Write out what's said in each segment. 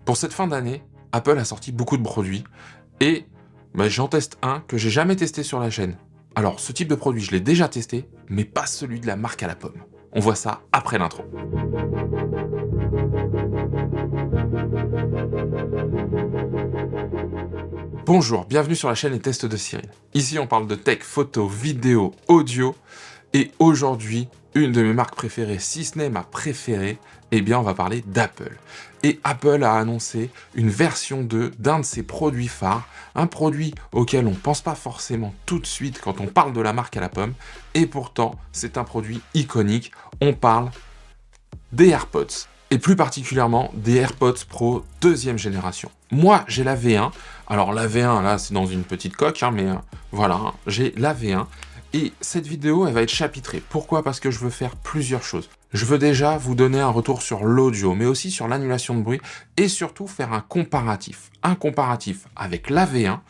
Pour cette fin d'année, Apple a sorti beaucoup de produits et j'en teste un que j'ai jamais testé sur la chaîne. Alors, ce type de produit, je l'ai déjà testé, mais pas celui de la marque à la pomme. On voit ça après l'intro. Bonjour, bienvenue sur la chaîne Les Tests de Cyril. Ici, on parle de tech, photo, vidéo, audio, et aujourd'hui, une de mes marques préférées, si ce n'est ma préférée, eh bien, on va parler d'Apple. Et Apple a annoncé une version 2 d'un de ses produits phares, un produit auquel on ne pense pas forcément tout de suite quand on parle de la marque à la pomme, et pourtant, c'est un produit iconique. On parle des AirPods, et plus particulièrement des AirPods Pro 2e génération. Moi, j'ai la V1. Alors, la V1, là, c'est dans une petite coque, mais voilà, j'ai la V1. Et cette vidéo, elle va être chapitrée. Pourquoi ? Parce que je veux faire plusieurs choses. Je veux déjà vous donner un retour sur l'audio, mais aussi sur l'annulation de bruit, et surtout faire un comparatif. Un comparatif avec la V1,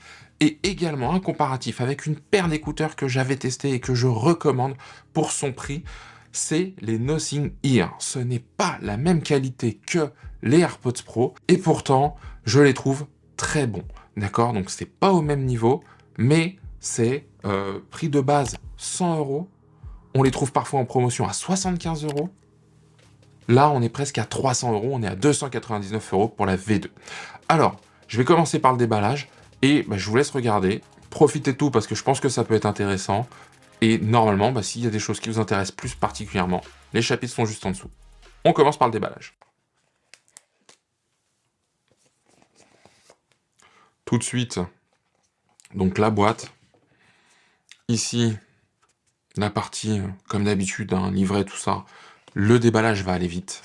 et également un comparatif avec une paire d'écouteurs que j'avais testé et que je recommande pour son prix. C'est les Nothing Ear. Ce n'est pas la même qualité que les AirPods Pro, et pourtant, je les trouve très bons. D'accord ? Donc, c'est pas au même niveau, mais c'est prix de base 100 €. On les trouve parfois en promotion à 75 €. Là, on est presque à 300 €. On est à 299 € pour la V2. Alors, je vais commencer par le déballage et je vous laisse regarder. Profitez de tout parce que je pense que ça peut être intéressant. Et normalement, s'il y a des choses qui vous intéressent plus particulièrement, les chapitres sont juste en dessous. On commence par le déballage. Tout de suite, donc la boîte. Ici, la partie, comme d'habitude, livret, tout ça. Le déballage va aller vite.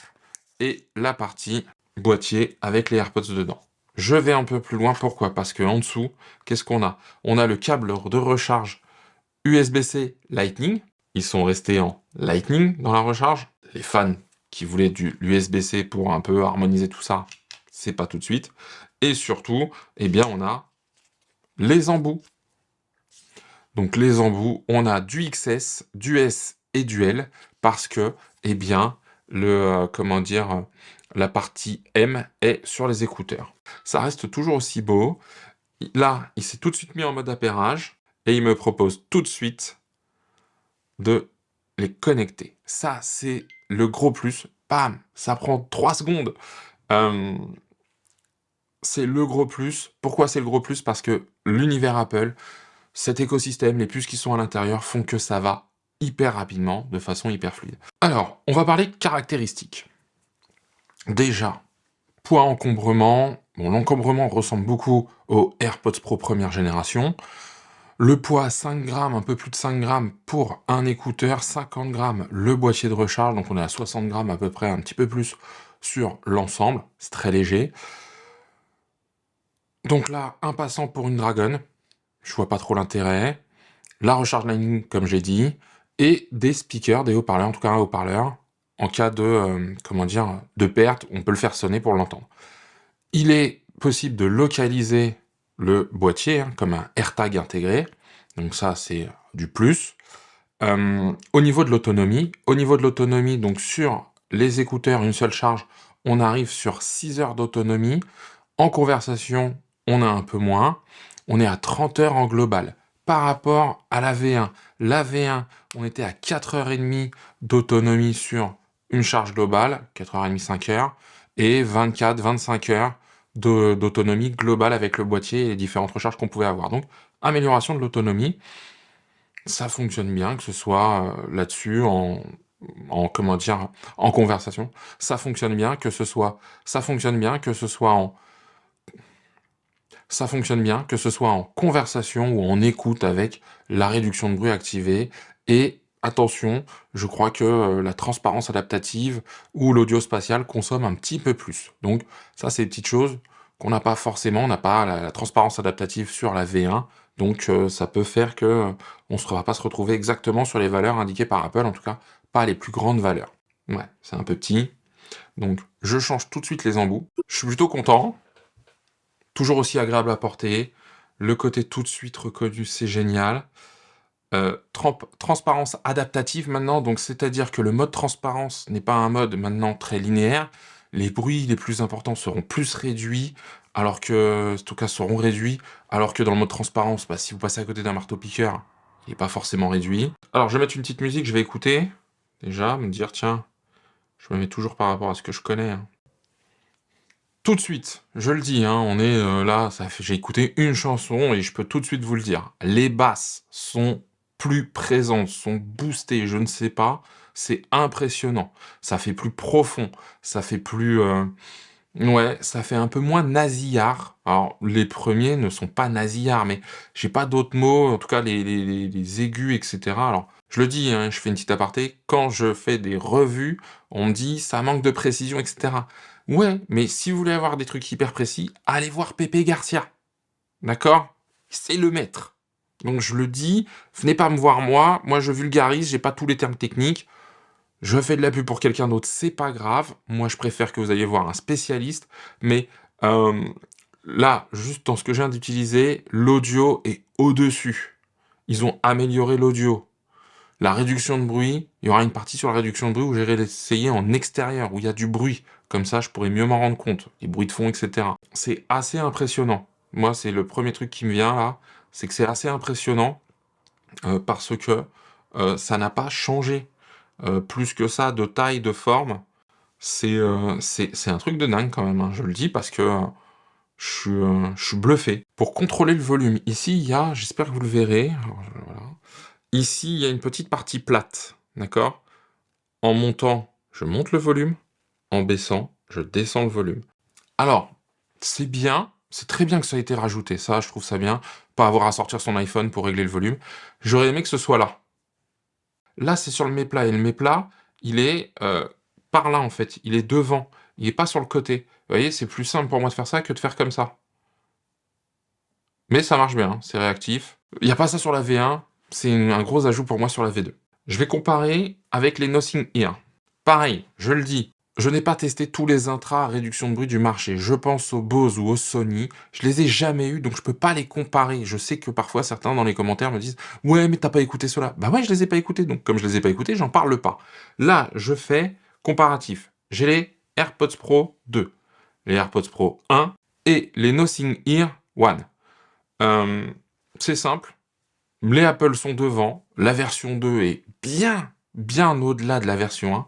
Et la partie boîtier avec les AirPods dedans. Je vais un peu plus loin, pourquoi ? Parce qu'en dessous, qu'est-ce qu'on a ? On a le câble de recharge USB-C Lightning. Ils sont restés en Lightning dans la recharge. Les fans qui voulaient du USB-C pour un peu harmoniser tout ça, c'est pas tout de suite. Et surtout, on a les embouts. Donc les embouts, on a du XS, du S et du L parce que, la partie M est sur les écouteurs. Ça reste toujours aussi beau. Là, il s'est tout de suite mis en mode appairage et il me propose tout de suite de les connecter. Ça, c'est le gros plus. Bam, ça prend 3 secondes. C'est le gros plus. Pourquoi c'est le gros plus ? Parce que l'univers Apple, cet écosystème, les puces qui sont à l'intérieur font que ça va hyper rapidement, de façon hyper fluide. Alors, on va parler de caractéristiques. Déjà, poids encombrement. Bon, l'encombrement ressemble beaucoup aux AirPods Pro première génération. Le poids, 5 grammes, un peu plus de 5 grammes pour un écouteur, 50 grammes le boîtier de recharge, donc on est à 60 grammes à peu près, un petit peu plus sur l'ensemble, c'est très léger. Donc là, un passant pour une Dragon, je vois pas trop l'intérêt. La recharge Lightning, comme j'ai dit, et des speakers, des haut-parleurs, en tout cas un haut-parleur, en cas de, de perte, on peut le faire sonner pour l'entendre. Il est possible de localiser le boîtier, comme un AirTag intégré, donc ça c'est du plus. Au niveau de l'autonomie, donc sur les écouteurs, une seule charge, on arrive sur 6 heures d'autonomie. En conversation, on a un peu moins. On est à 30 heures en global. Par rapport à la V1. La V1, on était à 4h30 d'autonomie sur une charge globale, 4h30, 5h, et 24-25 heures d'autonomie globale avec le boîtier et les différentes recharges qu'on pouvait avoir. Donc, amélioration de l'autonomie. Ça fonctionne bien, que ce soit là-dessus, en conversation. Ça fonctionne bien, que ce soit en conversation ou en écoute avec la réduction de bruit activée. Et attention, je crois que la transparence adaptative ou l'audio spatial consomme un petit peu plus. Donc ça, c'est des petites choses qu'on n'a pas forcément. On n'a pas la transparence adaptative sur la V1. Donc ça peut faire que on ne va pas se retrouver exactement sur les valeurs indiquées par Apple, en tout cas pas les plus grandes valeurs. Ouais, c'est un peu petit. Donc je change tout de suite les embouts. Je suis plutôt content. Toujours aussi agréable à porter. Le côté tout de suite reconnu, c'est génial. Transparence adaptative maintenant, donc c'est-à-dire que le mode transparence n'est pas un mode maintenant très linéaire, les bruits les plus importants seront plus réduits, alors que, en tout cas, seront réduits, alors que dans le mode transparence, bah, si vous passez à côté d'un marteau-piqueur, il n'est pas forcément réduit. Alors, je vais mettre une petite musique, je vais écouter, déjà, me dire, tiens, je me mets toujours par rapport à ce que je connais, hein. Tout de suite, je le dis, hein, on est là, j'ai écouté une chanson et je peux tout de suite vous le dire. Les basses sont plus présentes, sont boostées, je ne sais pas, c'est impressionnant. Ça fait plus profond, ça fait plus... ouais, ça fait un peu moins nasillard. Alors, les premiers ne sont pas nasillards, mais j'ai pas d'autres mots, en tout cas les aigus, etc. Alors, je le dis, hein, je fais une petite aparté, quand je fais des revues, on me dit ça manque de précision, etc. Ouais, mais si vous voulez avoir des trucs hyper précis, allez voir Pépé Garcia. D'accord? C'est le maître. Donc je le dis, venez pas me voir moi je vulgarise, j'ai pas tous les termes techniques. Je fais de la pub pour quelqu'un d'autre, c'est pas grave. Moi, je préfère que vous alliez voir un spécialiste. Mais là, juste dans ce que je viens d'utiliser, l'audio est au-dessus. Ils ont amélioré l'audio. La réduction de bruit, il y aura une partie sur la réduction de bruit où j'irai l'essayer en extérieur, où il y a du bruit. Comme ça, je pourrais mieux m'en rendre compte. Les bruits de fond, etc. C'est assez impressionnant. Moi, c'est le premier truc qui me vient là. C'est que c'est assez impressionnant parce que ça n'a pas changé. Plus que ça, de taille, de forme, c'est un truc de dingue quand même, hein, je le dis, parce que je suis bluffé. Pour contrôler le volume, ici, il y a, j'espère que vous le verrez, alors, voilà. Ici, il y a une petite partie plate, d'accord? En montant, je monte le volume, en baissant, je descends le volume. Alors, c'est bien, c'est très bien que ça ait été rajouté, ça, je trouve ça bien, pas avoir à sortir son iPhone pour régler le volume. J'aurais aimé que ce soit là. Là, c'est sur le méplat, et le méplat, il est par là, en fait. Il est devant. Il est pas sur le côté. Vous voyez, c'est plus simple pour moi de faire ça que de faire comme ça. Mais ça marche bien, hein, c'est réactif. Il n'y a pas ça sur la V1, c'est un gros ajout pour moi sur la V2. Je vais comparer avec les Nothing Ear. Pareil, je le dis, je n'ai pas testé tous les intras à réduction de bruit du marché. Je pense aux Bose ou aux Sony. Je les ai jamais eus, donc je peux pas les comparer. Je sais que parfois certains dans les commentaires me disent « Ouais, mais t'as pas écouté cela. » Bah ouais, je les ai pas écoutés, donc comme je les ai pas écoutés, j'en parle pas. Là, je fais comparatif. J'ai les AirPods Pro 2, les AirPods Pro 1 et les Nothing Ear 1. C'est simple. Les Apple sont devant. La version 2 est bien au-delà de la version 1.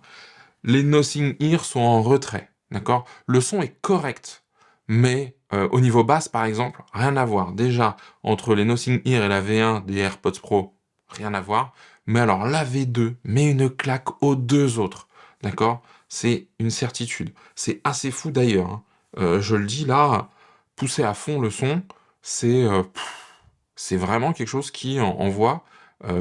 Les Nothing Ear sont en retrait, d'accord? Le son est correct, mais au niveau basse, par exemple, rien à voir. Déjà, entre les Nothing Ear et la V1 des AirPods Pro, rien à voir. Mais alors, la V2 met une claque aux deux autres, d'accord? C'est une certitude. C'est assez fou d'ailleurs, hein. Je le dis là, pousser à fond le son, c'est vraiment quelque chose qui envoie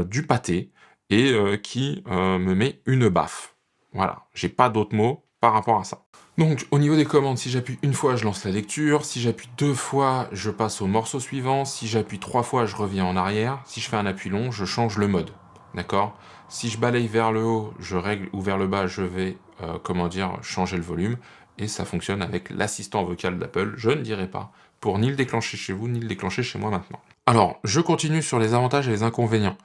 du pâté et qui me met une baffe. Voilà, j'ai pas d'autres mots par rapport à ça. Donc, au niveau des commandes, si j'appuie une fois, je lance la lecture. Si j'appuie deux fois, je passe au morceau suivant. Si j'appuie trois fois, je reviens en arrière. Si je fais un appui long, je change le mode. D'accord? Si je balaye vers le haut, je règle, ou vers le bas, je vais, changer le volume. Et ça fonctionne avec l'assistant vocal d'Apple, je ne dirai pas, pour ni le déclencher chez vous, ni le déclencher chez moi maintenant. Alors, je continue sur les avantages et les inconvénients.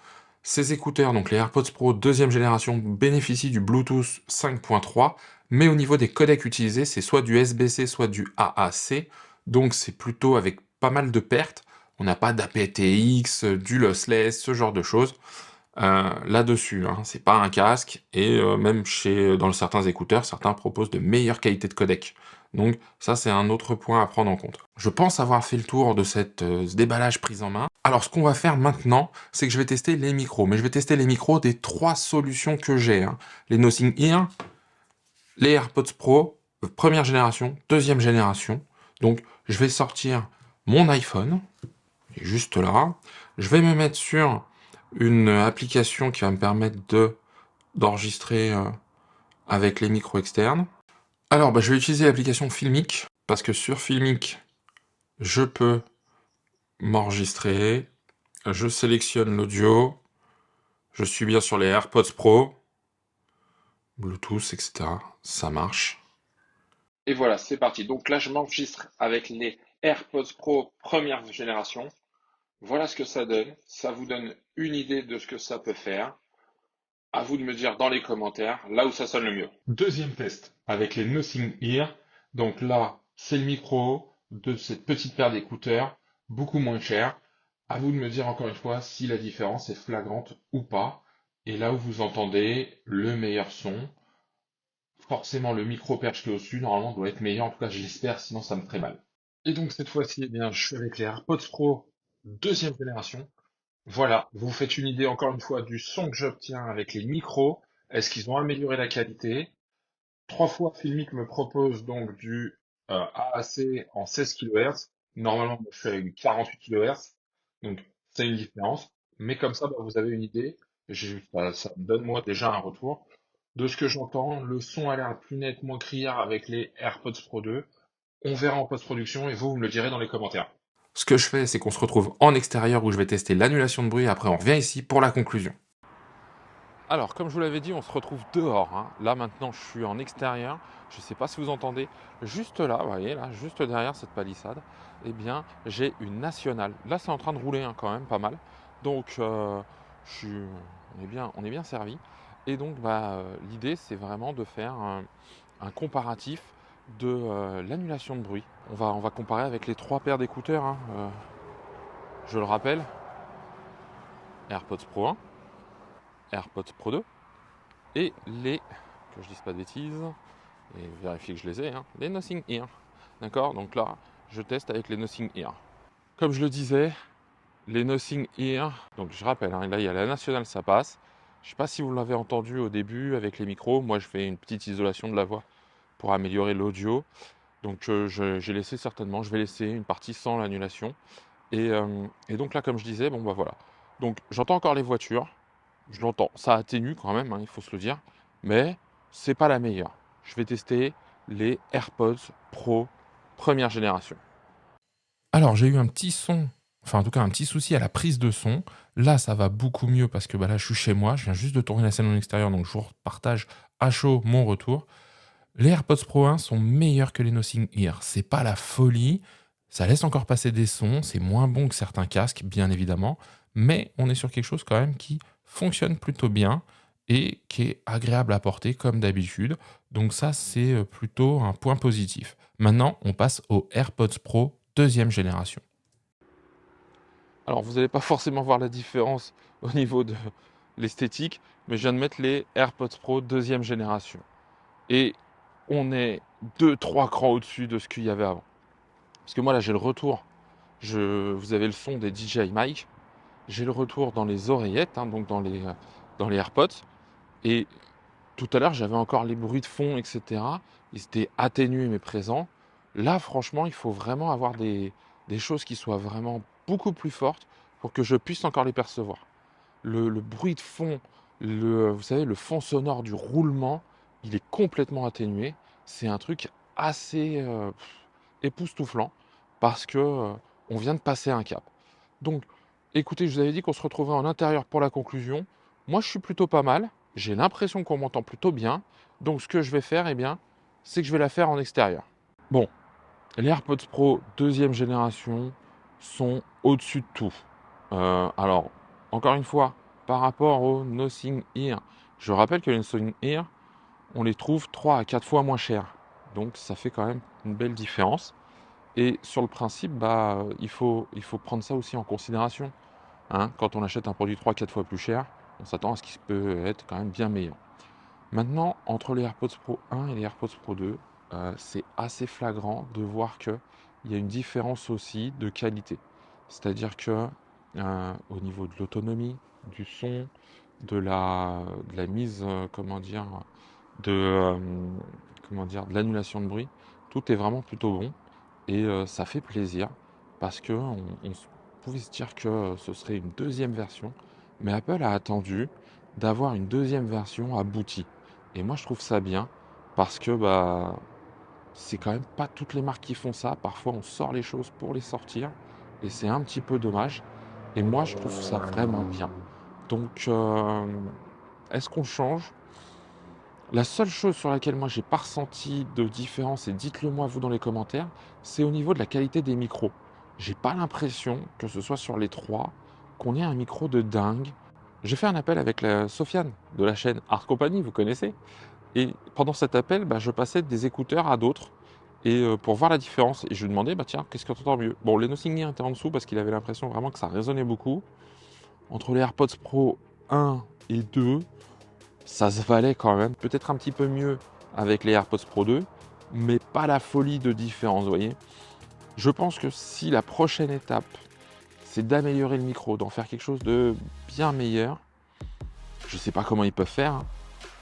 Ces écouteurs, donc les AirPods Pro deuxième génération, bénéficient du Bluetooth 5.3, mais au niveau des codecs utilisés, c'est soit du SBC, soit du AAC, donc c'est plutôt avec pas mal de pertes. On n'a pas d'aptX, du lossless, ce genre de choses là-dessus, hein. C'est pas un casque, et même dans certains écouteurs, certains proposent de meilleures qualités de codec. Donc ça, c'est un autre point à prendre en compte. Je pense avoir fait le tour de ce déballage prise en main. Alors ce qu'on va faire maintenant, c'est que je vais tester les micros, mais je vais tester les micros des trois solutions que j'ai, hein. Les Nothing Ear, les AirPods Pro, première génération, deuxième génération. Donc je vais sortir mon iPhone, juste là. Je vais me mettre sur une application qui va me permettre d'enregistrer avec les micros externes. Alors, je vais utiliser l'application Filmic, parce que sur Filmic, je peux m'enregistrer, je sélectionne l'audio, je suis bien sur les AirPods Pro, Bluetooth, etc. Ça marche. Et voilà, c'est parti. Donc là, je m'enregistre avec les AirPods Pro première génération. Voilà ce que ça donne. Ça vous donne une idée de ce que ça peut faire. À vous de me dire dans les commentaires là où ça sonne le mieux. Deuxième test avec les Nothing Ear. Donc là, c'est le micro de cette petite paire d'écouteurs, beaucoup moins cher. À vous de me dire encore une fois si la différence est flagrante ou pas. Et là où vous entendez le meilleur son, forcément le micro perche qui est au-dessus, normalement doit être meilleur, en tout cas je l'espère, sinon ça me ferait mal. Et donc cette fois-ci, eh bien, je suis avec les AirPods Pro deuxième génération. Voilà, vous faites une idée encore une fois du son que j'obtiens avec les micros. Est-ce qu'ils ont amélioré la qualité? Trois fois Filmic me propose donc du AAC en 16 kHz. Normalement, moi, je suis avec du 48 kHz. Donc, c'est une différence. Mais comme ça, bah, vous avez une idée. Ça me donne moi déjà un retour. De ce que j'entends, le son a l'air plus net, moins criard avec les AirPods Pro 2. On verra en post-production et vous me le direz dans les commentaires. Ce que je fais, c'est qu'on se retrouve en extérieur où je vais tester l'annulation de bruit et après on revient ici pour la conclusion. Alors, comme je vous l'avais dit, on se retrouve dehors, hein. Là, maintenant, je suis en extérieur. Je ne sais pas si vous entendez. Juste là, vous voyez, là, juste derrière cette palissade, eh bien, j'ai une nationale. Là, c'est en train de rouler, hein, quand même, pas mal. Donc, on est bien servi. Et donc, l'idée, c'est vraiment de faire un comparatif de l'annulation de bruit. On va comparer avec les trois paires d'écouteurs, hein. Je le rappelle, AirPods Pro 1, AirPods Pro 2 et que je dise pas de bêtises, et vérifier que je les ai, hein, les Nothing Ear. D'accord? Donc là, je teste avec les Nothing Ear. Comme je le disais, les Nothing Ear, donc je rappelle, hein, là il y a la nationale, ça passe. Je ne sais pas si vous l'avez entendu au début avec les micros. Moi, je fais une petite isolation de la voix pour améliorer l'audio. Donc j'ai laissé certainement, je vais laisser une partie sans l'annulation. Et donc là, comme je disais, bon bah voilà. Donc j'entends encore les voitures, je l'entends. Ça atténue quand même, hein, il faut se le dire, mais c'est pas la meilleure. Je vais tester les AirPods Pro première génération. Alors j'ai eu un petit son, enfin en tout cas un petit souci à la prise de son. Là ça va beaucoup mieux parce que là je suis chez moi, je viens juste de tourner la scène en extérieur, donc je vous partage à chaud mon retour. Les AirPods Pro 1 sont meilleurs que les Nothing Ear. C'est pas la folie, ça laisse encore passer des sons, c'est moins bon que certains casques, bien évidemment, mais on est sur quelque chose quand même qui fonctionne plutôt bien et qui est agréable à porter comme d'habitude. Donc ça, c'est plutôt un point positif. Maintenant, on passe aux AirPods Pro deuxième génération. Alors, vous n'allez pas forcément voir la différence au niveau de l'esthétique, mais je viens de mettre les AirPods Pro deuxième génération. Et on est 2-3 crans au-dessus de ce qu'il y avait avant. Parce que moi là j'ai le retour, vous avez le son des DJI Mic, j'ai le retour dans les oreillettes, hein, donc dans les AirPods, et tout à l'heure j'avais encore les bruits de fond, etc. Ils étaient atténués mais présents. Là franchement il faut vraiment avoir des choses qui soient vraiment beaucoup plus fortes pour que je puisse encore les percevoir. Le bruit de fond, vous savez, le fond sonore du roulement, il est complètement atténué. C'est un truc assez époustouflant parce que on vient de passer un cap. Donc, écoutez, je vous avais dit qu'on se retrouvait en intérieur pour la conclusion. Moi, je suis plutôt pas mal. J'ai l'impression qu'on m'entend plutôt bien. Donc, ce que je vais faire, eh bien, c'est que je vais la faire en extérieur. Bon, les AirPods Pro deuxième génération sont au-dessus de tout. Alors, encore une fois, par rapport aux Nothing Ear, je rappelle que les Nothing Ear, on les trouve 3 à 4 fois moins chers. Donc ça fait quand même une belle différence. Et sur le principe, il faut prendre ça aussi en considération, hein. Quand on achète un produit 3 à 4 fois plus cher, on s'attend à ce qu'il peut être quand même bien meilleur. Maintenant, entre les AirPods Pro 1 et les AirPods Pro 2, c'est assez flagrant de voir qu'il y a une différence aussi de qualité. C'est-à-dire que au niveau de l'autonomie, du son, de la mise, de, euh, de l'annulation de bruit, tout est vraiment plutôt bon et ça fait plaisir parce que pouvait se dire que ce serait une deuxième version, mais Apple a attendu d'avoir une deuxième version aboutie. Et moi je trouve ça bien parce que c'est quand même pas toutes les marques qui font ça. Parfois on sort les choses pour les sortir et c'est un petit peu dommage. Et moi je trouve ça vraiment bien. Donc est-ce qu'on change? La seule chose sur laquelle moi j'ai pas ressenti de différence, et dites-le moi vous dans les commentaires, c'est au niveau de la qualité des micros. J'ai pas l'impression que ce soit sur les trois qu'on ait un micro de dingue. J'ai fait un appel avec Sofiane de la chaîne Art Company, vous connaissez. Et pendant cet appel, je passais des écouteurs à d'autres et pour voir la différence. Et je lui demandais, tiens, qu'est-ce que tu entends mieux? Bon, les Nothing Ear étaient en dessous parce qu'il avait l'impression vraiment que ça résonnait beaucoup. Entre les AirPods Pro 1 et 2, ça se valait quand même. Peut-être un petit peu mieux avec les AirPods Pro 2, mais pas la folie de différence, vous voyez. Je pense que si la prochaine étape, c'est d'améliorer le micro, d'en faire quelque chose de bien meilleur, je ne sais pas comment ils peuvent faire, hein,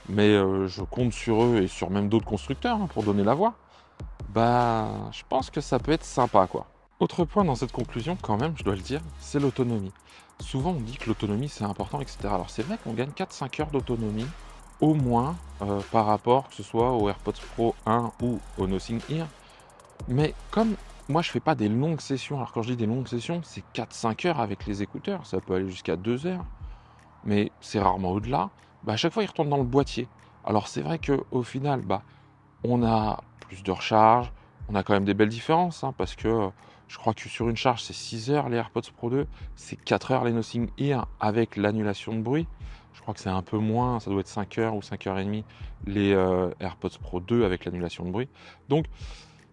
mais je compte sur eux et sur même d'autres constructeurs pour donner la voix. Je pense que ça peut être sympa, quoi. Autre point dans cette conclusion, quand même, je dois le dire, c'est l'autonomie. Souvent, on dit que l'autonomie, c'est important, etc. Alors, c'est vrai qu'on gagne 4-5 heures d'autonomie, au moins, par rapport, que ce soit au AirPods Pro 1 ou au Nothing Ear. Mais comme moi, je fais pas des longues sessions, alors quand je dis des longues sessions, c'est 4-5 heures avec les écouteurs, ça peut aller jusqu'à 2 heures, mais c'est rarement au-delà. À chaque fois, il retourne dans le boîtier. Alors, c'est vrai qu'au final, on a plus de recharge, on a quand même des belles différences, hein, parce que je crois que sur une charge, c'est 6 heures les AirPods Pro 2, c'est 4 heures les Nothing Ear avec l'annulation de bruit. Je crois que c'est un peu moins, ça doit être 5 heures ou 5 heures et demie les AirPods Pro 2 avec l'annulation de bruit. Donc,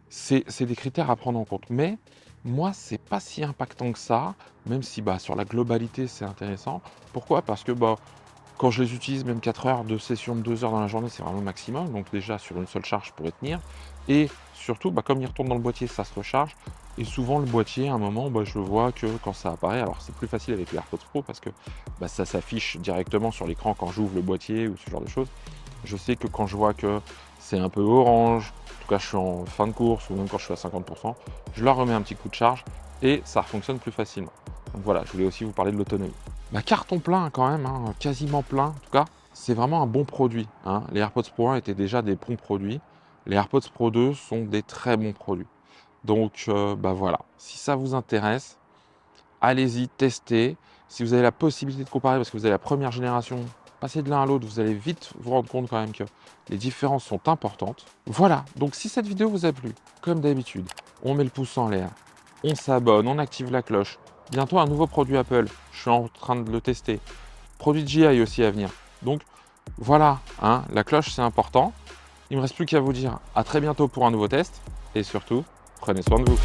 c'est des critères à prendre en compte. Mais moi, c'est pas si impactant que ça, même si sur la globalité, c'est intéressant. Pourquoi? Parce que quand je les utilise, même 4 heures de session de 2 heures dans la journée, c'est vraiment le maximum. Donc déjà, sur une seule charge, je pourrais tenir. Et surtout, comme il retourne dans le boîtier, ça se recharge. Et souvent, le boîtier, à un moment, je vois que quand ça apparaît, alors c'est plus facile avec les AirPods Pro parce que ça s'affiche directement sur l'écran quand j'ouvre le boîtier ou ce genre de choses. Je sais que quand je vois que c'est un peu orange, en tout cas je suis en fin de course ou même quand je suis à 50%, je leur remets un petit coup de charge et ça fonctionne plus facilement. Donc voilà, je voulais aussi vous parler de l'autonomie. Carton plein quand même, hein, quasiment plein. En tout cas, c'est vraiment un bon produit, hein. Les AirPods Pro 1 étaient déjà des bons produits. Les AirPods Pro 2 sont des très bons produits. Donc voilà, si ça vous intéresse, allez-y, testez. Si vous avez la possibilité de comparer, parce que vous avez la première génération, passez de l'un à l'autre, vous allez vite vous rendre compte quand même que les différences sont importantes. Voilà, donc si cette vidéo vous a plu, comme d'habitude, on met le pouce en l'air, on s'abonne, on active la cloche. Bientôt un nouveau produit Apple, je suis en train de le tester. Produit GI aussi à venir. Donc voilà, la cloche c'est important. Il ne me reste plus qu'à vous dire à très bientôt pour un nouveau test. Et surtout, prenez soin de vous.